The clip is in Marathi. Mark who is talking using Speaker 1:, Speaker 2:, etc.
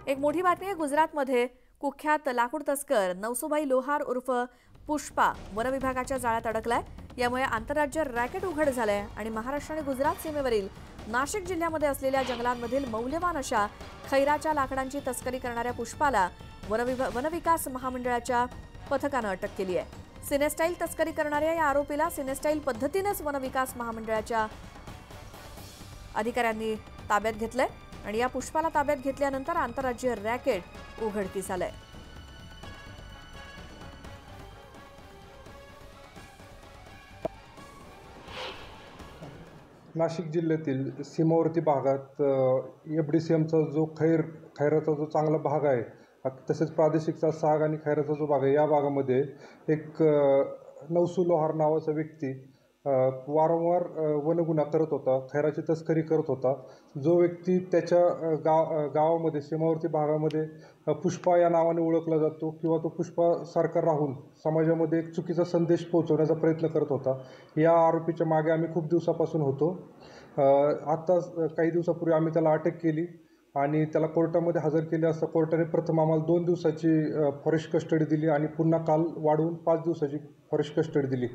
Speaker 1: एक मोठी बातमी आहे। गुजरातमध्ये कुख्यात लाकूड तस्कर नवसुबाई लोहार उर्फ पुष्पा वन विभागाच्या जाळ्यात अडकलाय। यामुळे आंतरराज्य रॅकेट उघड झालंय आणि महाराष्ट्र आणि गुजरात सीमेवरील नाशिक जिल्ह्यामध्ये असलेल्या जंगलांमधील मौल्यवान अशा खैराच्या लाकडांची तस्करी करणाऱ्या पुष्पाला वनविकास महामंडळाच्या पथकानं अटक केली आहे। सिनेस्टाईल तस्करी करणाऱ्या या आरोपीला सिनेस्टाईल पद्धतीनेच वनविकास महामंडळाच्या अधिकाऱ्यांनी ताब्यात घेतलंय आणि या पुष्पाला ताब्यात घेतल्यानंतर आंतरराज्यीय रॅकेट उघडकीस आलंय।
Speaker 2: नाशिक जिल्ह्यातील सीमावर्ती भागात एफडीसीएमचा जो खैराचा जो चांगला भाग आहे, तसेच प्रादेशिकचा साग आणि खैराचा जो भाग आहे, या भागामध्ये एक नवसू लोहार नावाचा व्यक्ती वारंवार वनगुन्हा करत होता, खैराची तस्करी करत होता। जो व्यक्ती त्याच्या गावामध्ये सीमावर्ती भागामध्ये पुष्पा या नावाने ओळखला जातो किंवा तो पुष्पासारखा राहून समाजामध्ये एक चुकीचा संदेश पोहोचवण्याचा प्रयत्न करत होता। या आरोपीच्या मागे आम्ही खूप दिवसापासून होतो। आता काही दिवसापूर्वी आम्ही त्याला अटक केली आणि त्याला कोर्टामध्ये हजर केले असता कोर्टाने प्रथम आम्हाला 2 दिवसाची फॉरेस्ट कस्टडी दिली आणि पुन्हा काल वाढवून 5 दिवसाची फॉरेस्ट कस्टडी दिली।